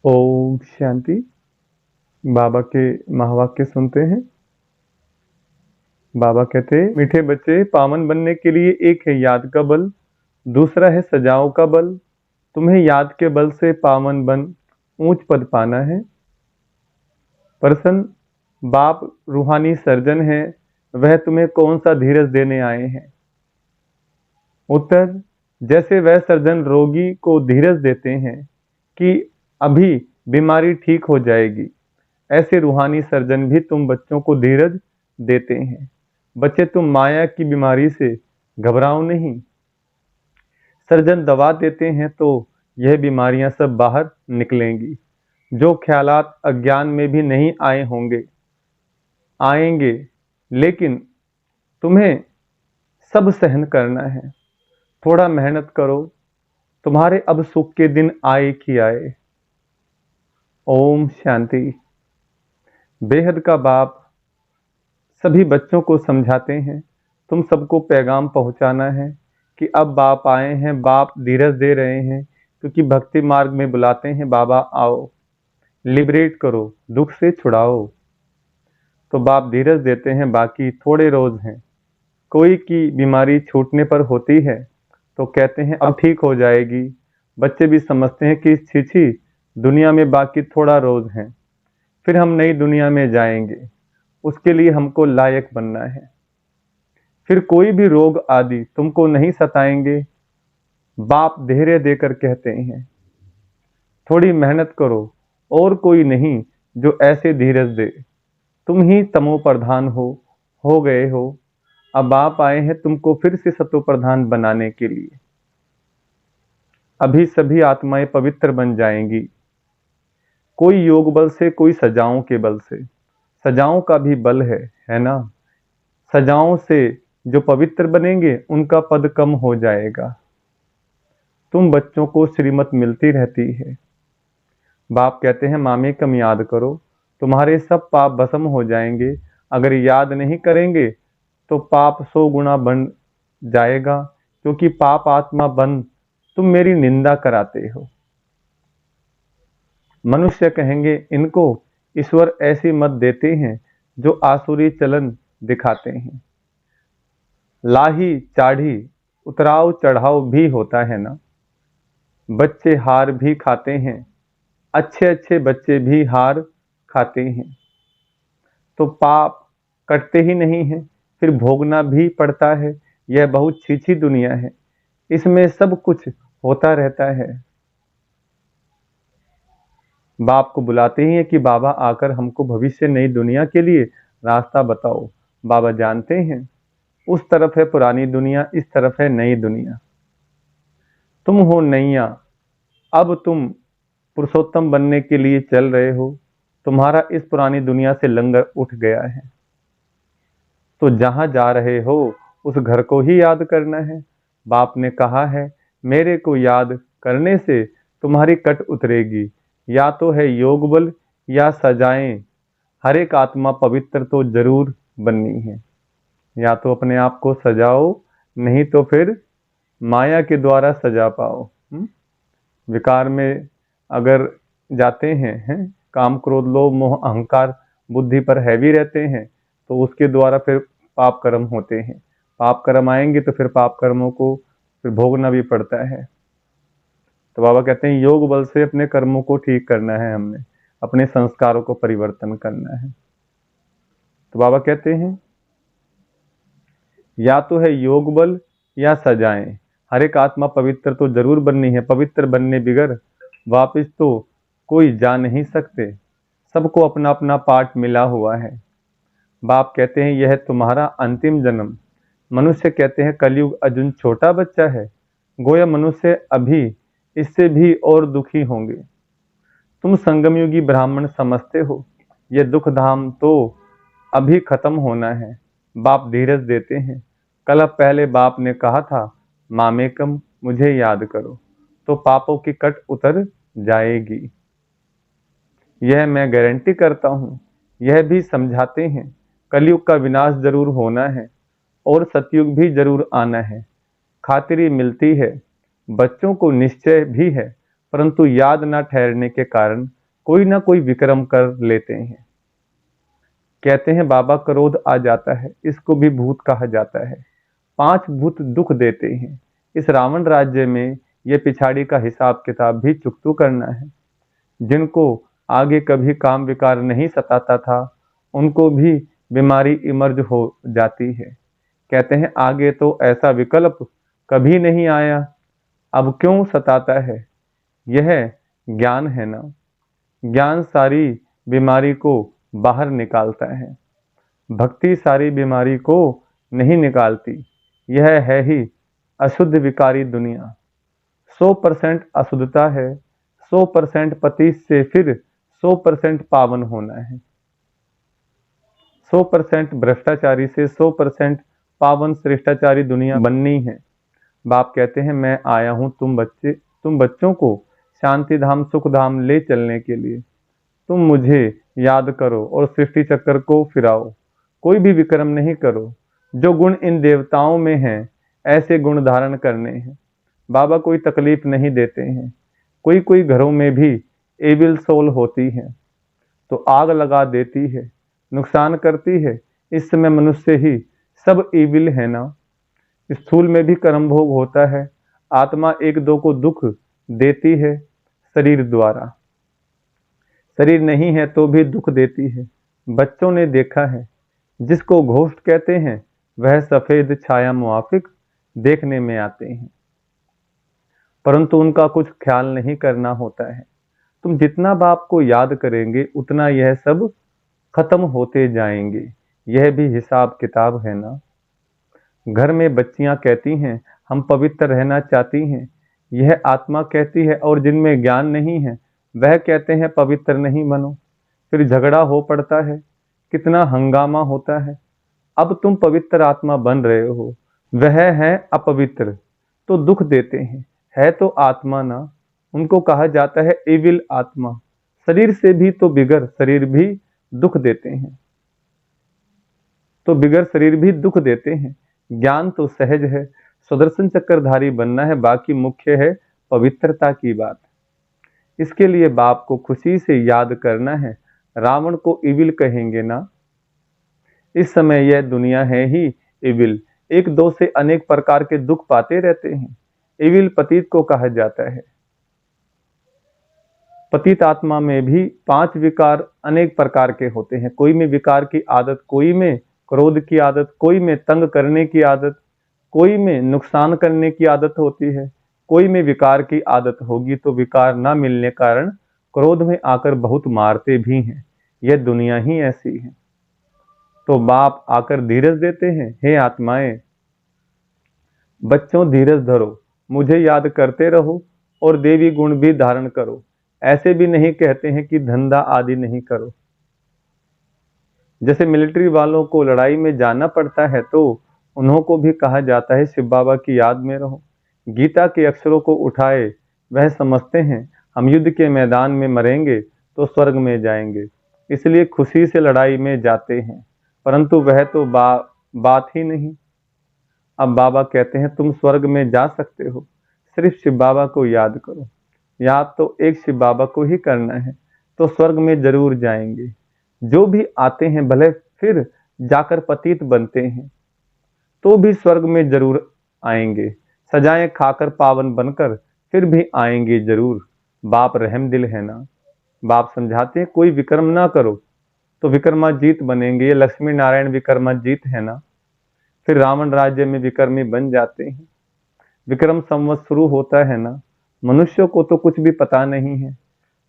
ओम शांति। बाबा के महावाक्य सुनते हैं। बाबा कहते हैं, मीठे बच्चे, पावन बनने के लिए एक है याद का बल, दूसरा है सजाओं का बल। तुम्हें याद के बल से पावन बन ऊंच पद पाना है। प्रश्न, बाप रूहानी सर्जन है, वह तुम्हें कौन सा धीरज देने आए हैं? उत्तर, जैसे वह सर्जन रोगी को धीरज देते हैं कि अभी बीमारी ठीक हो जाएगी, ऐसे रूहानी सर्जन भी तुम बच्चों को धीरज देते हैं। बच्चे, तुम माया की बीमारी से घबराओ नहीं। सर्जन दवा देते हैं तो यह बीमारियां सब बाहर निकलेंगी। जो ख्यालात अज्ञान में भी नहीं आए होंगे, आएंगे, लेकिन तुम्हें सब सहन करना है। थोड़ा मेहनत करो, तुम्हारे अब सुख के दिन आए कि आए। ओम शांति। बेहद का बाप सभी बच्चों को समझाते हैं, तुम सबको पैगाम पहुंचाना है कि अब बाप आए हैं, बाप धीरज दे रहे हैं, क्योंकि भक्ति मार्ग में बुलाते हैं, बाबा आओ, लिबरेट करो, दुख से छुड़ाओ। तो बाप धीरज देते हैं, बाकी थोड़े रोज हैं। कोई की बीमारी छूटने पर होती है तो कहते हैं अब ठीक हो जाएगी। बच्चे भी समझते हैं कि छी छी, दुनिया में बाकी थोड़ा रोज है, फिर हम नई दुनिया में जाएंगे, उसके लिए हमको लायक बनना है। फिर कोई भी रोग आदि तुमको नहीं सताएंगे। बाप धैर्य देकर कहते हैं, थोड़ी मेहनत करो, और कोई नहीं जो ऐसे धीरज दे। तुम ही तमो प्रधान हो गए हो। अब बाप आए हैं तुमको फिर से सतो प्रधान बनाने के लिए। अभी सभी आत्माएं पवित्र बन जाएंगी, कोई योग बल से, कोई सजाओं के बल से। सजाओं का भी बल है ना। सजाओं से जो पवित्र बनेंगे उनका पद कम हो जाएगा। तुम बच्चों को श्रीमत मिलती रहती है। बाप कहते हैं मामे कम याद करो, तुम्हारे सब पाप भस्म हो जाएंगे। अगर याद नहीं करेंगे तो पाप 100 गुना बढ़ जाएगा, क्योंकि पाप आत्मा बन तुम मेरी निंदा कराते हो। मनुष्य कहेंगे, इनको ईश्वर ऐसी मत देते हैं जो आसुरी चलन दिखाते हैं। लाही चाढ़ी उतराव चढ़ाव भी होता है ना। बच्चे हार भी खाते हैं, अच्छे अच्छे बच्चे भी हार खाते हैं। तो पाप कटते ही नहीं है, फिर भोगना भी पड़ता है। यह बहुत छीछी दुनिया है, इसमें सब कुछ होता रहता है। बाप को बुलाते ही है कि बाबा आकर हमको भविष्य नई दुनिया के लिए रास्ता बताओ। बाबा जानते हैं, उस तरफ है पुरानी दुनिया, इस तरफ है नई दुनिया। तुम हो नैया, अब तुम पुरुषोत्तम बनने के लिए चल रहे हो। तुम्हारा इस पुरानी दुनिया से लंगर उठ गया है, तो जहां जा रहे हो उस घर को ही याद करना है। बाप ने कहा है, मेरे को याद करने से तुम्हारी कट उतरेगी। या तो है योग बल या सजाएं। हर एक आत्मा पवित्र तो जरूर बननी है। या तो अपने आप को सजाओ, नहीं तो फिर माया के द्वारा सजा पाओ। विकार में अगर जाते हैं, काम क्रोध लोभ मोह अहंकार बुद्धि पर हैवी रहते हैं, तो उसके द्वारा फिर पाप कर्म होते हैं। पाप कर्म आएंगे तो फिर पाप कर्मों को फिर भोगना भी पड़ता है। तो बाबा कहते हैं योग बल से अपने कर्मों को ठीक करना है, हमने अपने संस्कारों को परिवर्तन करना है। तो बाबा कहते हैं या तो है योग बल या सजाएं। हर एक आत्मा पवित्र तो जरूर बननी है, पवित्र बनने बिगर वापिस तो कोई जा नहीं सकते। सबको अपना अपना पाठ मिला हुआ है। बाप कहते हैं यह तुम्हारा अंतिम जन्म। मनुष्य कहते हैं कलयुग अर्जुन छोटा बच्चा है, गोया मनुष्य अभी इससे भी और दुखी होंगे। तुम संगमयुगी ब्राह्मण समझते हो, यह दुख धाम तो अभी खत्म होना है। बाप धीरज देते हैं। कल पहले बाप ने कहा था, मामेकम मुझे याद करो, तो पापों की कट उतर जाएगी। यह मैं गारंटी करता हूं। यह भी समझाते हैं कलयुग का विनाश जरूर होना है और सतयुग भी जरूर आना है। खातिरी मिलती है, बच्चों को निश्चय भी है, परंतु याद न ठहरने के कारण कोई ना कोई विक्रम कर लेते हैं। कहते हैं बाबा, क्रोध आ जाता है, इसको भी भूत कहा जाता है। 5 भूत दुख देते हैं। इस रावण राज्य में ये पिछाड़ी का हिसाब किताब भी चुकतू करना है। जिनको आगे कभी काम विकार नहीं सताता था, उनको भी बीमारी इमर्ज हो जाती है। कहते हैं आगे तो ऐसा विकल्प कभी नहीं आया, अब क्यों सताता है। यह ज्ञान है ना। ज्ञान सारी बीमारी को बाहर निकालता है। भक्ति सारी बीमारी को नहीं निकालती। यह है ही अशुद्ध विकारी दुनिया। 100% अशुद्धता है, 100% पति से फिर 100% पावन होना है। 100% भ्रष्टाचारी से 100% पावन श्रेष्ठाचारी दुनिया बननी है। बाप कहते हैं मैं आया हूं तुम बच्चों को शांति धाम सुख धाम ले चलने के लिए। तुम मुझे याद करो और सृष्टि चक्र को फिराओ। कोई भी विक्रम नहीं करो। जो गुण इन देवताओं में हैं, ऐसे गुण धारण करने हैं। बाबा कोई तकलीफ नहीं देते हैं। कोई कोई घरों में भी एविल सोल होती है तो आग लगा देती है, नुकसान करती है। इस समय मनुष्य ही सब एविल है ना। स्थूल में भी कर्म भोग होता है। आत्मा एक दो को दुख देती है शरीर द्वारा। शरीर नहीं है तो भी दुख देती है। बच्चों ने देखा है, जिसको घोस्ट कहते हैं वह सफेद छाया मुआफिक देखने में आते हैं, परंतु उनका कुछ ख्याल नहीं करना होता है। तुम जितना बाप को याद करेंगे उतना यह सब खत्म होते जाएंगे। यह भी हिसाब किताब है ना। घर में बच्चियां कहती हैं हम पवित्र रहना चाहती हैं। यह आत्मा कहती है, और जिनमें ज्ञान नहीं है वह कहते हैं पवित्र नहीं बनो। फिर झगड़ा हो पड़ता है, कितना हंगामा होता है। अब तुम पवित्र आत्मा बन रहे हो, वह है अपवित्र तो दुख देते हैं। है तो आत्मा ना। उनको कहा जाता है एविल आत्मा। शरीर से भी तो बिगर शरीर भी दुख देते हैं, तो बिगर शरीर भी दुख देते हैं। ज्ञान तो सहज है, सुदर्शन चक्रधारी बनना है, बाकी मुख्य है पवित्रता की बात। इसके लिए बाप को खुशी से याद करना है। रावण को इविल कहेंगे ना। इस समय यह दुनिया है ही इविल। एक दो से अनेक प्रकार के दुख पाते रहते हैं। इविल पतित को कहा जाता है। पतित आत्मा में भी 5 विकार अनेक प्रकार के होते हैं। कोई में विकार की आदत, कोई में क्रोध की आदत, कोई में तंग करने की आदत, कोई में नुकसान करने की आदत होती है, कोई में विकार की आदत होगी तो विकार ना मिलने कारण क्रोध में आकर बहुत मारते भी हैं। यह दुनिया ही ऐसी है। तो बाप आकर धीरज देते हैं, हे आत्माएं, बच्चों धीरज धरो, मुझे याद करते रहो और देवी गुण भी धारण करो। ऐसे भी नहीं कहते हैं कि धंधा आदि नहीं करो। जैसे मिलिट्री वालों को लड़ाई में जाना पड़ता है तो उन्हों को भी कहा जाता है शिव बाबा की याद में रहो। गीता के अक्षरों को उठाए, वह समझते हैं हम युद्ध के मैदान में मरेंगे तो स्वर्ग में जाएंगे, इसलिए खुशी से लड़ाई में जाते हैं, परंतु वह तो बात ही नहीं। अब बाबा कहते हैं तुम स्वर्ग में जा सकते हो, सिर्फ शिव बाबा को याद करो। याद तो एक शिव बाबा को ही करना है तो स्वर्ग में जरूर जाएंगे। जो भी आते हैं भले फिर जाकर पतित बनते हैं तो भी स्वर्ग में जरूर आएंगे। सजाएं खाकर पावन बनकर फिर भी आएंगे जरूर। बाप रहम दिल है ना। बाप समझाते हैं कोई विक्रम ना करो तो विक्रमाजीत बनेंगे। ये लक्ष्मी नारायण विक्रमाजीत है ना। फिर रावण राज्य में विक्रमी बन जाते हैं। विक्रम संवत शुरू होता है ना। मनुष्यों को तो कुछ भी पता नहीं है।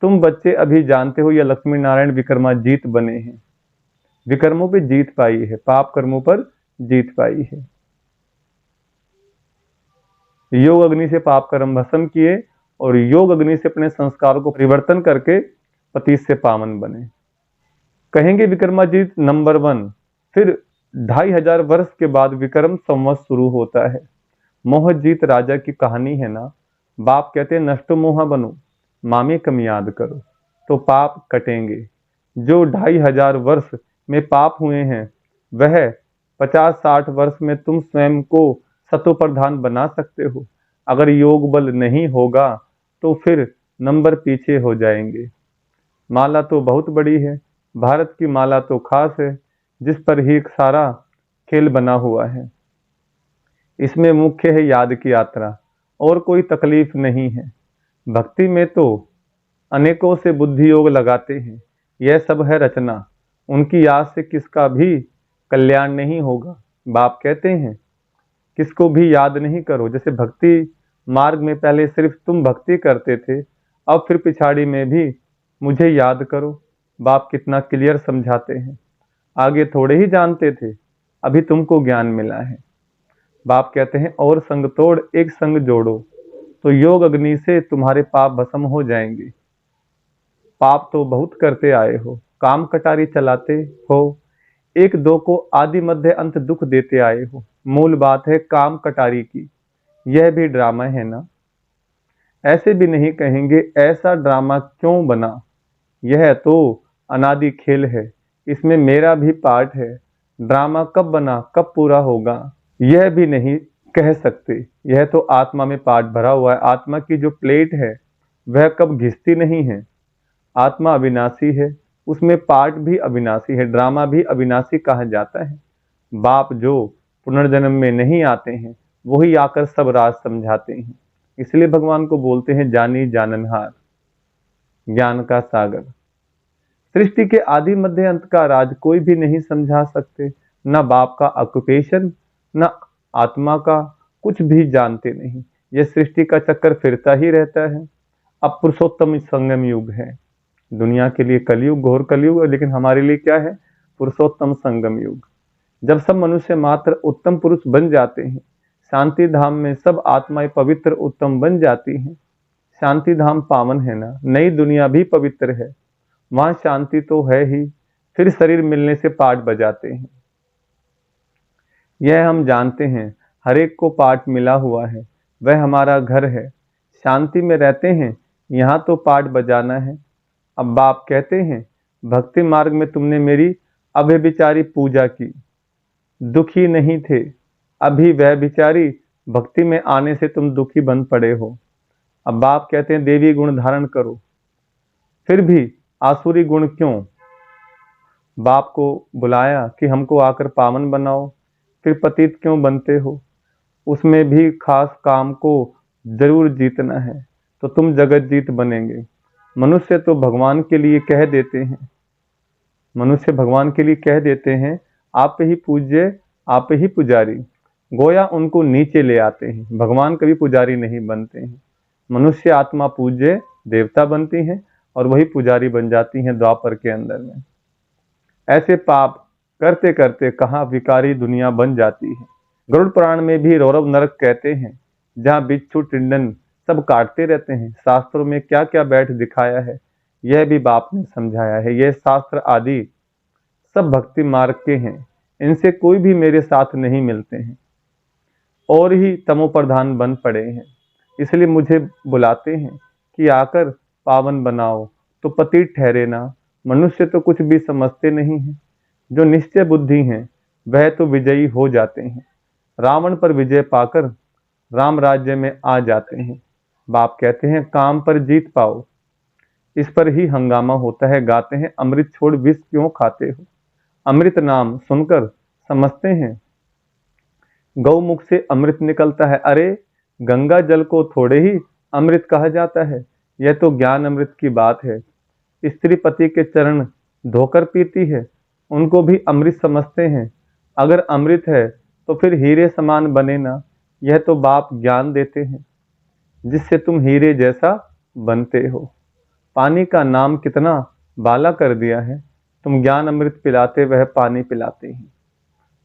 तुम बच्चे अभी जानते हो, यह लक्ष्मी नारायण विक्रमाजीत बने हैं। विक्रमों पे जीत पाई है, पाप कर्मों पर जीत पाई है। योग अग्नि से पाप कर्म भस्म किए और योग अग्नि से अपने संस्कारों को परिवर्तन करके पतित से पावन बने। कहेंगे विक्रमाजीत नंबर 1। फिर 2500 वर्ष के बाद विक्रम संवत शुरू होता है। मोहजीत राजा की कहानी है ना। बाप कहते हैं नष्ट मोह बनो, मामे कम याद करो तो पाप कटेंगे। जो 2500 वर्ष में पाप हुए हैं वह 50-60 वर्ष में तुम स्वयं को सतो प्रधान बना सकते हो। अगर योग बल नहीं होगा तो फिर नंबर पीछे हो जाएंगे। माला तो बहुत बड़ी है, भारत की माला तो खास है, जिस पर ही सारा खेल बना हुआ है। इसमें मुख्य है याद की यात्रा, और कोई तकलीफ नहीं है। भक्ति में तो अनेकों से बुद्धि योग लगाते हैं, यह सब है रचना। उनकी याद से किसका भी कल्याण नहीं होगा। बाप कहते हैं किसको भी याद नहीं करो। जैसे भक्ति मार्ग में पहले सिर्फ तुम भक्ति करते थे, अब फिर पिछाड़ी में भी मुझे याद करो। बाप कितना क्लियर समझाते हैं। आगे थोड़े ही जानते थे, अभी तुमको ज्ञान मिला है। बाप कहते हैं और संग तोड़ एक संग जोड़ो, तो योग अग्नि से तुम्हारे पाप भस्म हो जाएंगे। पाप तो बहुत करते आए हो, काम कटारी चलाते हो, एक दो को आदि मध्य अंत दुख देते आए हो। मूल बात है काम कटारी की। यह भी ड्रामा है ना। ऐसे भी नहीं कहेंगे ऐसा ड्रामा क्यों बना, यह तो अनादि खेल है, इसमें मेरा भी पार्ट है। ड्रामा कब बना कब पूरा होगा यह भी नहीं कह सकते। यह तो आत्मा में पार्ट भरा हुआ है। आत्मा की जो प्लेट है वह कब घिसती नहीं है। आत्मा अविनाशी है, उसमें पार्ट भी अविनाशी है, ड्रामा भी अविनाशी कहा जाता है। बाप जो पुनर्जन्म में नहीं आते हैं वही आकर सब राज समझाते हैं। इसलिए भगवान को बोलते हैं जानी जाननहार, ज्ञान का सागर। सृष्टि के आदि मध्य अंत का राज कोई भी नहीं समझा सकते। न बाप का ऑक्यूपेशन, न आत्मा का, कुछ भी जानते नहीं। यह सृष्टि का चक्कर फिरता ही रहता है। अब पुरुषोत्तम संगम युग है। दुनिया के लिए कलयुग, घोर कलयुग, लेकिन हमारे लिए क्या है? पुरुषोत्तम संगम युग। जब सब मनुष्य मात्र उत्तम पुरुष बन जाते हैं, शांति धाम में सब आत्माएं पवित्र उत्तम बन जाती हैं। शांति धाम पावन है ना, नई दुनिया भी पवित्र है, वहां शांति तो है ही। फिर शरीर मिलने से पाठ बजाते हैं, यह हम जानते हैं। हर एक को पाठ मिला हुआ है, वह हमारा घर है। शांति में रहते हैं, यहाँ तो पाठ बजाना है। अब बाप कहते हैं भक्ति मार्ग में तुमने मेरी अव्यभिचारी पूजा की, दुखी नहीं थे। अभी वह बिचारी भक्ति में आने से तुम दुखी बन पड़े हो। अब बाप कहते हैं देवी गुण धारण करो, फिर भी आसुरी गुण क्यों? बाप को बुलाया कि हमको आकर पावन बनाओ, फिर पतित क्यों बनते हो? उसमें भी खास काम को जरूर जीतना है तो तुम जगत जीत बनेंगे। मनुष्य तो भगवान के लिए कह देते हैं, मनुष्य भगवान के लिए कह देते हैं आप ही पूज्य आप ही पुजारी, गोया उनको नीचे ले आते हैं। भगवान कभी पुजारी नहीं बनते हैं। मनुष्य आत्मा पूज्य देवता बनती हैं और वही पुजारी बन जाती हैं द्वापर के अंदर में। ऐसे पाप करते करते कहाँ विकारी दुनिया बन जाती है। गरुड़ पुराण में भी रौरव नरक कहते हैं, जहाँ बिच्छू टिंडन सब काटते रहते हैं। शास्त्रों में क्या क्या बैठ दिखाया है यह भी बाप ने समझाया है। यह शास्त्र आदि सब भक्ति मार्ग के हैं, इनसे कोई भी मेरे साथ नहीं मिलते हैं और ही तमो प्रधान बन पड़े हैं। इसलिए मुझे बुलाते हैं कि आकर पावन बनाओ, तो पति ठहरे ना। मनुष्य तो कुछ भी समझते नहीं हैं, जो निश्चय बुद्धि हैं वह तो विजयी हो जाते हैं। रावण पर विजय पाकर राम राज्य में आ जाते हैं। बाप कहते हैं काम पर जीत पाओ, इस पर ही हंगामा होता है। गाते हैं अमृत छोड़ विष क्यों खाते हो। अमृत नाम सुनकर समझते हैं गौमुख से अमृत निकलता है। अरे गंगा जल को थोड़े ही अमृत कहा जाता है, यह तो ज्ञान अमृत की बात है। स्त्री पति के चरण धोकर पीती है, उनको भी अमृत समझते हैं। अगर अमृत है तो फिर हीरे समान बने ना। यह तो बाप ज्ञान देते हैं जिससे तुम हीरे जैसा बनते हो। पानी का नाम कितना बाला कर दिया है, तुम ज्ञान अमृत पिलाते वह पानी पिलाते हैं।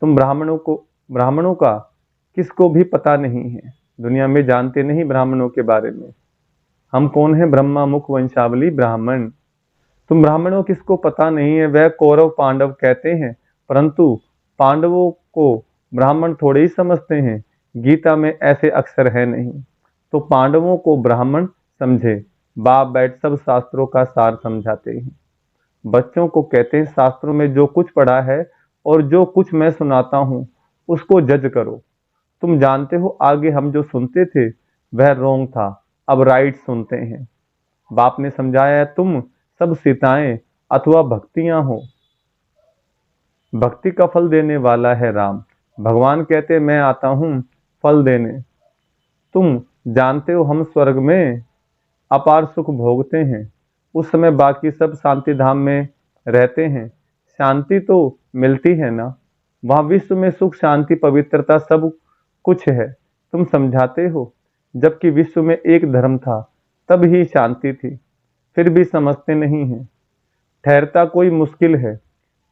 तुम ब्राह्मणों का किसको भी पता नहीं है, दुनिया में जानते नहीं ब्राह्मणों के बारे में। हम कौन है? ब्रह्मा मुख वंशावली ब्राह्मण। तुम ब्राह्मणों किसको पता नहीं है, वह कौरव पांडव कहते हैं, परंतु पांडवों को ब्राह्मण थोड़े ही समझते हैं। गीता में ऐसे अक्षर है नहीं, तो पांडवों को ब्राह्मण समझे। बाप बैठ सब शास्त्रों का सार समझाते हैं। बच्चों को कहते हैं शास्त्रों में जो कुछ पढ़ा है और जो कुछ मैं सुनाता हूँ उसको जज करो। तुम जानते हो आगे हम जो सुनते थे वह रॉन्ग था, अब राइट सुनते हैं। बाप ने समझाया, तुम सब सीताएं अथवा भक्तियां हो, भक्ति का फल देने वाला है राम। भगवान कहते मैं आता हूं फल देने। तुम जानते हो हम स्वर्ग में अपार सुख भोगते हैं, उस समय बाकी सब शांति धाम में रहते हैं। शांति तो मिलती है ना, वहां विश्व में सुख शांति पवित्रता सब कुछ है, तुम समझाते हो। जबकि विश्व में एक धर्म था, तब ही शांति थी, फिर भी समझते नहीं हैं। ठहरता कोई मुश्किल है,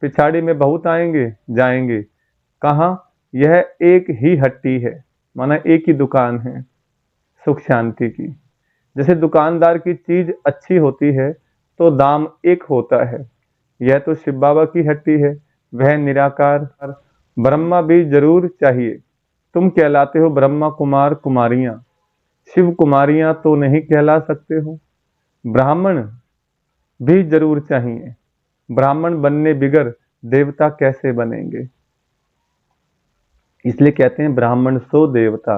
पिछाड़ी में बहुत आएंगे जाएंगे। कहाँ, यह एक ही हट्टी है, माना एक ही दुकान है सुख शांति की। जैसे दुकानदार की चीज अच्छी होती है तो दाम एक होता है। यह तो शिव बाबा की हट्टी है, वह निराकार। ब्रह्मा भी जरूर चाहिए, तुम कहलाते हो ब्रह्मा कुमार कुमारियां, शिव कुमारियां तो नहीं कहला सकते हो। ब्राह्मण भी जरूर चाहिए, ब्राह्मण बनने बिगर देवता कैसे बनेंगे। इसलिए कहते हैं ब्राह्मण सो देवता।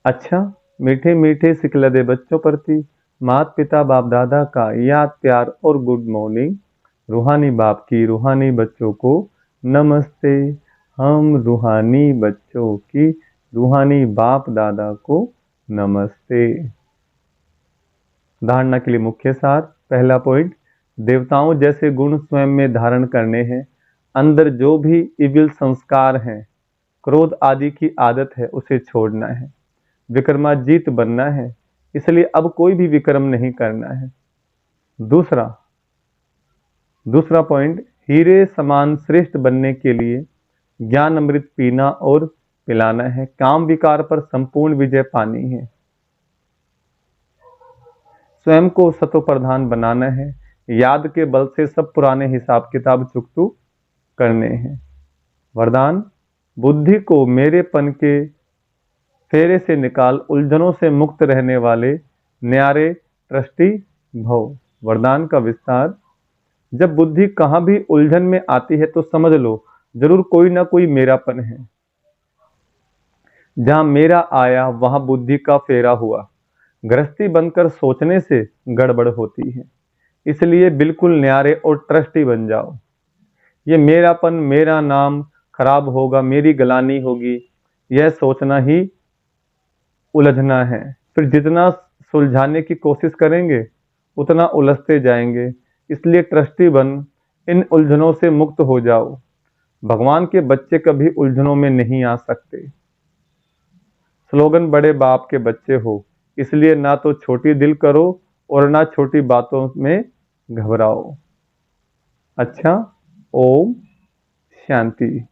अच्छा, मीठे मीठे सिकलदे बच्चों प्रति माता पिता बाप दादा का याद प्यार और गुड मॉर्निंग। रूहानी बाप की रूहानी बच्चों को नमस्ते। हम रूहानी बच्चों की रूहानी बाप दादा को नमस्ते। धारणा के लिए मुख्य सार। पहला पॉइंट, देवताओं जैसे गुण स्वयं में धारण करने हैं। अंदर जो भी इविल संस्कार हैं, क्रोध आदि की आदत है, उसे छोड़ना है। विक्रमाजीत बनना है, इसलिए अब कोई भी विक्रम नहीं करना है। दूसरा पॉइंट, हीरे समान श्रेष्ठ बनने के लिए ज्ञान अमृत पीना और पिलाना है। काम विकार पर संपूर्ण विजय पानी है। स्वयं को सतो प्रधान बनाना है। याद के बल से सब पुराने हिसाब किताब चुकतू करने हैं। वरदान, बुद्धि को मेरेपन के फेरे से निकाल, उलझनों से मुक्त रहने वाले न्यारे ट्रस्टी भव। वरदान का विस्तार, जब बुद्धि कहां भी उलझन में आती है तो समझ लो जरूर कोई ना कोई मेरापन है। जहां मेरा आया वहां बुद्धि का फेरा हुआ। गृहस्थी बनकर सोचने से गड़बड़ होती है, इसलिए बिल्कुल न्यारे और ट्रस्टी बन जाओ। ये मेरापन, मेरा नाम खराब होगा, मेरी गलानी होगी, यह सोचना ही उलझना है। फिर जितना सुलझाने की कोशिश करेंगे उतना उलझते जाएंगे। इसलिए ट्रस्टी बन इन उलझनों से मुक्त हो जाओ। भगवान के बच्चे कभी उलझनों में नहीं आ सकते। स्लोगन, बड़े बाप के बच्चे हो, इसलिए ना तो छोटी दिल करो और ना छोटी बातों में घबराओ। अच्छा, ओम शांति।